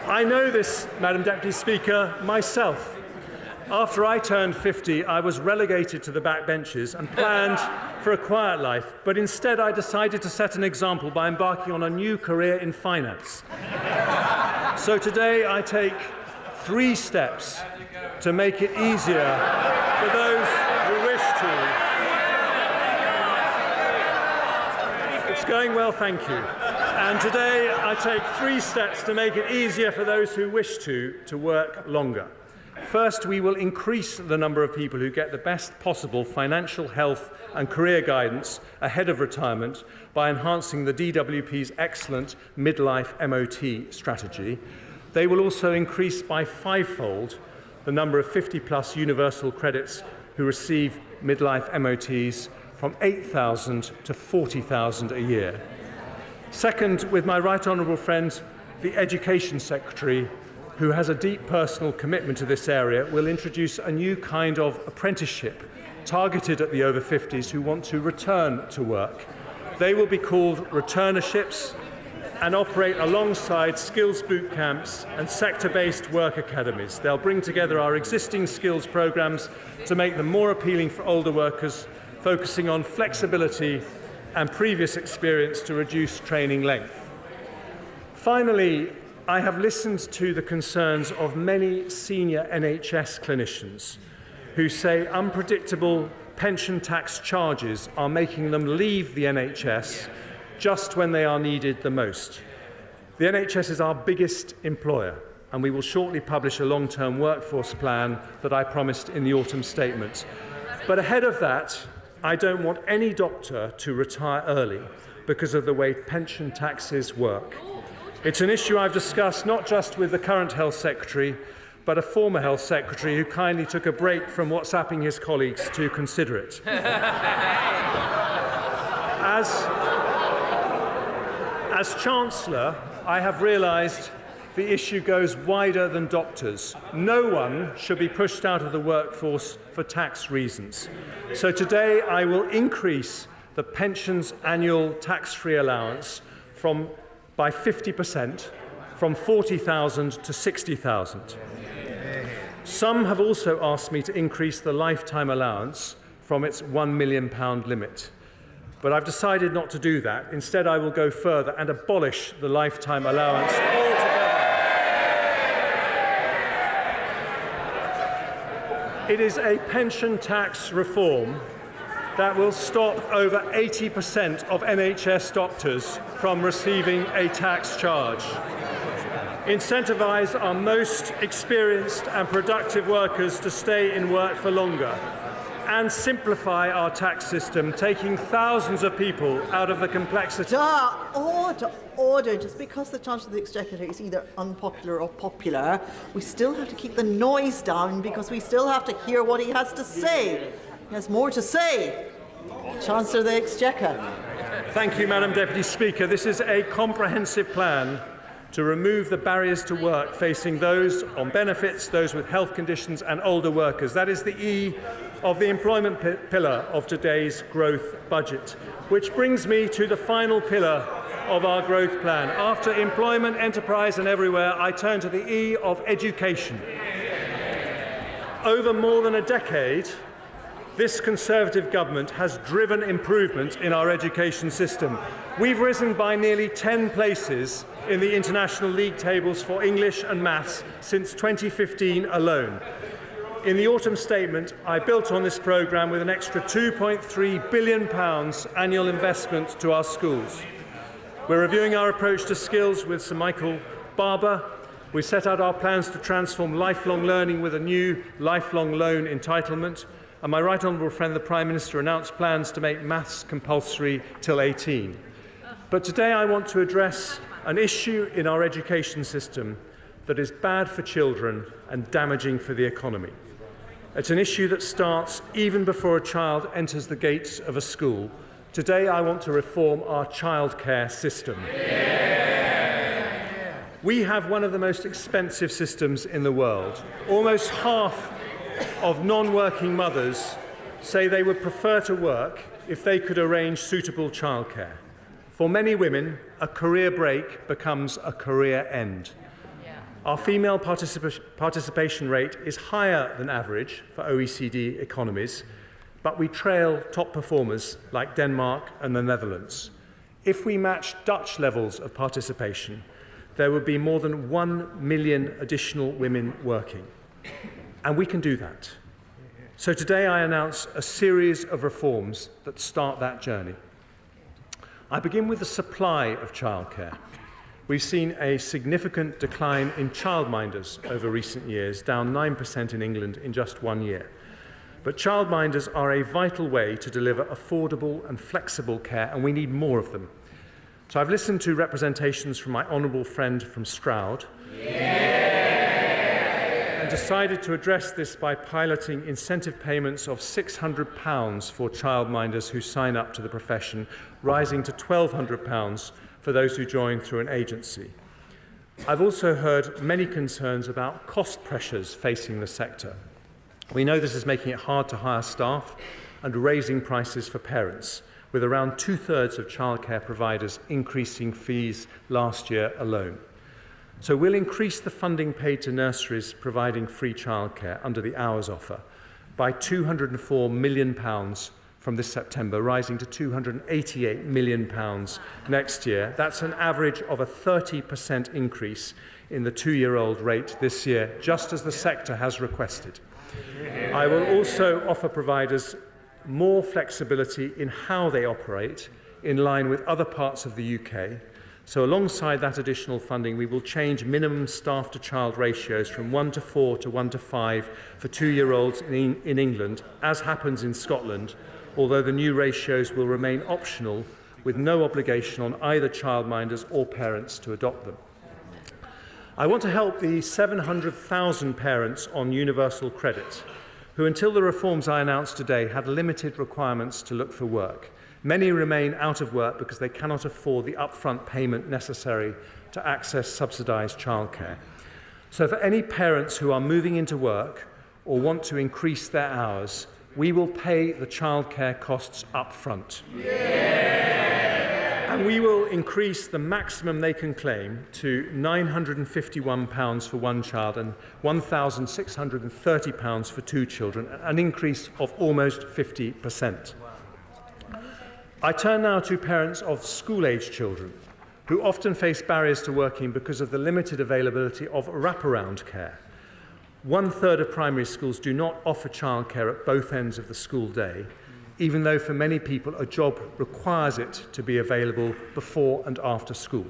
S2: I know this, Madam Deputy Speaker, myself. After I turned 50, I was relegated to the backbenches and planned for a quiet life, but instead I decided to set an example by embarking on a new career in finance. So today I take 3 steps to make it easier for those who wish to. It's going well, thank you. And today I take 3 steps to make it easier for those who wish to work longer. First, we will increase the number of people who get the best possible financial, health and career guidance ahead of retirement by enhancing the DWP's excellent midlife MOT strategy. They will also increase by 5-fold the number of 50-plus universal credits who receive midlife MOTs from 8,000 to 40,000 a year. Second, with my right honourable friend, the Education Secretary, who has a deep personal commitment to this area, will introduce a new kind of apprenticeship targeted at the over 50s who want to return to work. They will be called returnerships and operate alongside skills boot camps and sector-based work academies. They'll bring together our existing skills programmes to make them more appealing for older workers, focusing on flexibility and previous experience to reduce training length. Finally, I have listened to the concerns of many senior NHS clinicians who say unpredictable pension tax charges are making them leave the NHS just when they are needed the most. The NHS is our biggest employer, and we will shortly publish a long-term workforce plan that I promised in the autumn statement. But ahead of that, I don't want any doctor to retire early because of the way pension taxes work. It's an issue I've discussed not just with the current Health Secretary, but a former Health Secretary who kindly took a break from WhatsApping his colleagues to consider it. As Chancellor, I have realised the issue goes wider than doctors. No one should be pushed out of the workforce for tax reasons. So today I will increase the pension's annual tax-free allowance by 50%, from 40,000 to 60,000. Some have also asked me to increase the lifetime allowance from its £1 million limit. But I've decided not to do that. Instead, I will go further and abolish the lifetime allowance altogether. It is a pension tax reform that will stop over 80% of NHS doctors from receiving a tax charge, incentivise our most experienced and productive workers to stay in work for longer, and simplify our tax system, taking thousands of people out of the complexity.
S1: Order. Just because the Chancellor of the Exchequer is either unpopular or popular, we still have to keep the noise down because we still have to hear what he has to say. He has more to say. Chancellor of the Exchequer.
S2: Thank you, Madam Deputy Speaker. This is a comprehensive plan to remove the barriers to work facing those on benefits, those with health conditions and older workers. That is the E of the employment pillar of today's growth budget, which brings me to the final pillar of our growth plan. After employment, enterprise and everywhere, I turn to the E of education. Over more than a decade, this Conservative government has driven improvement in our education system. We've risen by nearly 10 places in the international league tables for English and maths since 2015 alone. In the autumn statement, I built on this programme with an extra £2.3 billion annual investment to our schools. We're reviewing our approach to skills with Sir Michael Barber. We set out our plans to transform lifelong learning with a new lifelong loan entitlement. And my right honourable friend, the Prime Minister, announced plans to make maths compulsory till 18. But today I want to address an issue in our education system that is bad for children and damaging for the economy. It's an issue that starts even before a child enters the gates of a school. Today I want to reform our childcare system. We have one of the most expensive systems in the world. Almost half of non-working mothers say they would prefer to work if they could arrange suitable childcare. For many women, a career break becomes a career end. Our female participation rate is higher than average for OECD economies, but we trail top performers like Denmark and the Netherlands. If we match Dutch levels of participation, there would be more than 1 million additional women working. And we can do that. So today I announce a series of reforms that start that journey. I begin with the supply of childcare. We've seen a significant decline in childminders over recent years, down 9% in England in just 1 year. But childminders are a vital way to deliver affordable and flexible care, and we need more of them. So I've listened to representations from my honourable friend from Stroud, and decided to address this by piloting incentive payments of £600 for childminders who sign up to the profession, rising to £1,200 for those who join through an agency. I've also heard many concerns about cost pressures facing the sector. We know this is making it hard to hire staff and raising prices for parents, with around 2/3 of childcare providers increasing fees last year alone. So we'll increase the funding paid to nurseries providing free childcare under the hours offer by £204 million from this September, rising to £288 million next year. That's an average of a 30% increase in the 2-year-old rate this year, just as the sector has requested. I will also offer providers more flexibility in how they operate in line with other parts of the UK. So alongside that additional funding, we will change minimum staff-to-child ratios from 1:4 to 1:5 for 2-year-olds in England, as happens in Scotland, although the new ratios will remain optional with no obligation on either childminders or parents to adopt them. I want to help the 700,000 parents on universal credit, who until the reforms I announced today had limited requirements to look for work. Many remain out of work because they cannot afford the upfront payment necessary to access subsidised childcare. So for any parents who are moving into work or want to increase their hours, we will pay the childcare costs up front. And we will increase the maximum they can claim to £951 for one child and £1,630 for 2 children, an increase of almost 50%. I turn now to parents of school-age children, who often face barriers to working because of the limited availability of wraparound care. 1/3 of primary schools do not offer childcare at both ends of the school day, even though for many people a job requires it to be available before and after school.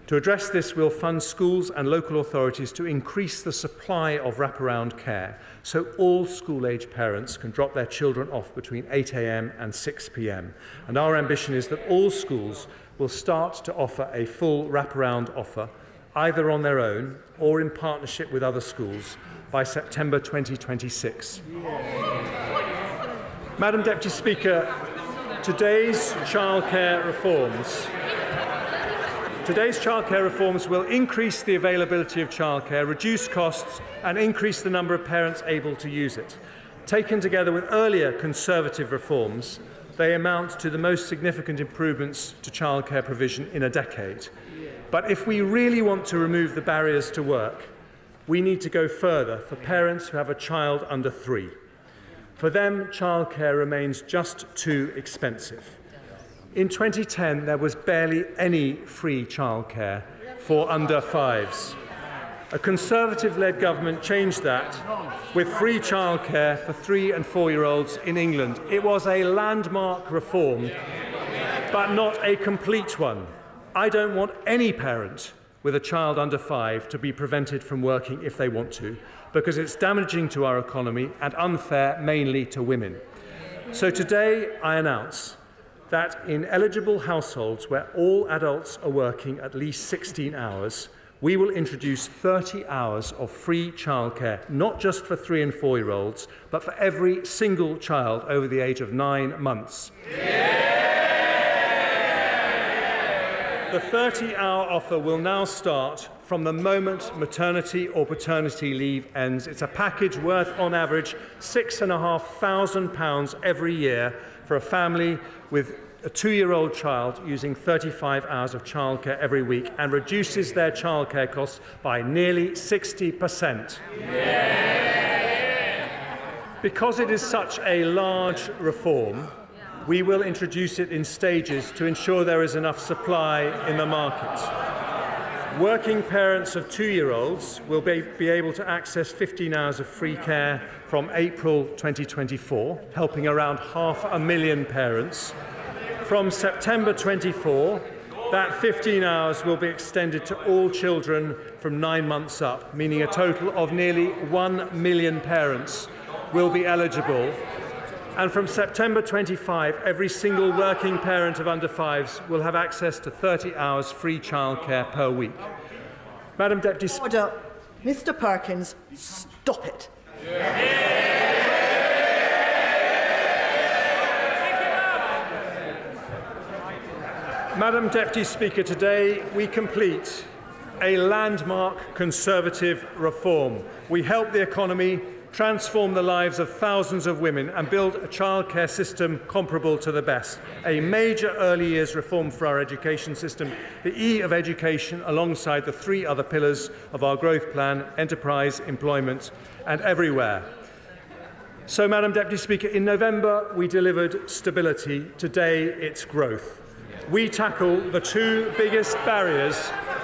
S2: To address this, we'll fund schools and local authorities to increase the supply of wraparound care so all school-age parents can drop their children off between 8 a.m. and 6 p.m. And our ambition is that all schools will start to offer a full wraparound offer, either on their own or in partnership with other schools, by September 2026. Madam Deputy Speaker, today's childcare reforms will increase the availability of childcare, reduce costs and increase the number of parents able to use it. Taken together with earlier Conservative reforms, they amount to the most significant improvements to childcare provision in a decade. But if we really want to remove the barriers to work, we need to go further for parents who have a child under 3. For them, childcare remains just too expensive. In 2010, there was barely any free childcare for under 5s. A Conservative-led government changed that with free childcare for 3- and 4-year-olds in England. It was a landmark reform, but not a complete one. I don't want any parent with a child under 5 to be prevented from working if they want to, because it's damaging to our economy and unfair mainly to women. So today I announce that in eligible households where all adults are working at least 16 hours, we will introduce 30 hours of free childcare, not just for 3- and 4-year-olds, but for every single child over the age of 9 months. The 30-hour offer will now start from the moment maternity or paternity leave ends. It's a package worth, on average, £6,500 every year for a family with a 2-year-old child using 35 hours of childcare every week, and reduces their childcare costs by nearly 60%. Because it is such a large reform, we will introduce it in stages to ensure there is enough supply in the market. Working parents of 2-year-olds will be able to access 15 hours of free care from April 2024, helping around 500,000 parents. from September 24, that 15 hours will be extended to all children from 9 months up, meaning a total of nearly 1 million parents will be eligible. And from September 25, every single working parent of under 5s will have access to 30 hours free childcare per week. Madam Deputy Speaker.
S1: Order. Mr. Perkins, stop it.
S2: Madam Deputy Speaker, today we complete a landmark Conservative reform. We help the economy, transform the lives of thousands of women and build a childcare system comparable to the best. A major early years reform for our education system, the E of education alongside the 3 other pillars of our growth plan, enterprise, employment and everywhere. So, Madam Deputy Speaker, in November we delivered stability. Today it's growth. We tackle the 2 biggest barriers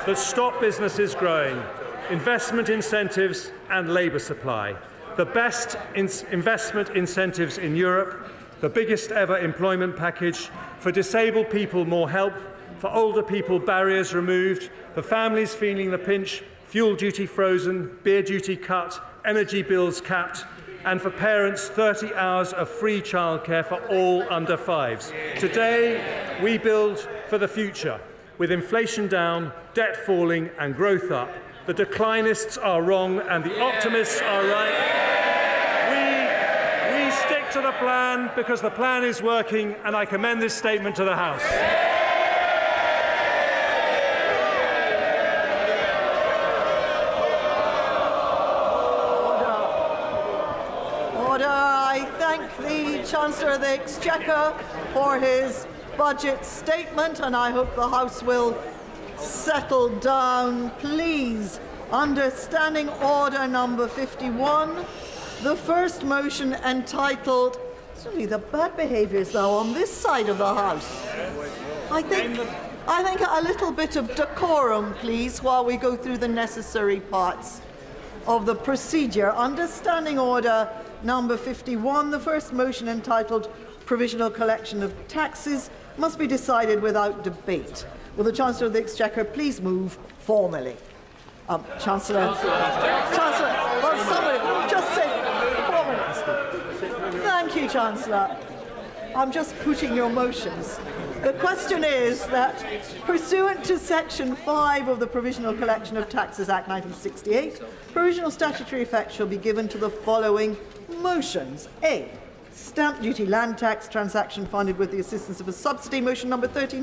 S2: that stop businesses growing: investment incentives and labour supply. The best investment incentives in Europe, the biggest ever employment package, for disabled people more help, for older people barriers removed, for families feeling the pinch, fuel duty frozen, beer duty cut, energy bills capped, and for parents 30 hours of free childcare for all under 5s. Today we build for the future, with inflation down, debt falling and growth up. The declinists are wrong and the optimists are right. We stick to the plan because the plan is working, and I commend this statement to the House.
S1: Order. I thank the Chancellor of the Exchequer for his budget statement, and I hope the House will settle down, please. Under Standing Order number 51, the first motion entitled, certainly the bad behaviours now on this side of the House. I think a little bit of decorum, please, while we go through the necessary parts of the procedure. Under Standing Order number 51, the first motion entitled Provisional Collection of Taxes must be decided without debate. Will the Chancellor of the Exchequer please move formally? Chancellor, well, somebody just say formally. Thank you, Chancellor. I'm just putting your motions. The question is that, pursuant to Section 5 of the Provisional Collection of Taxes Act 1968, provisional statutory effect shall be given to the following motions. A. Stamp duty land tax transaction funded with the assistance of a subsidy. Motion number 13.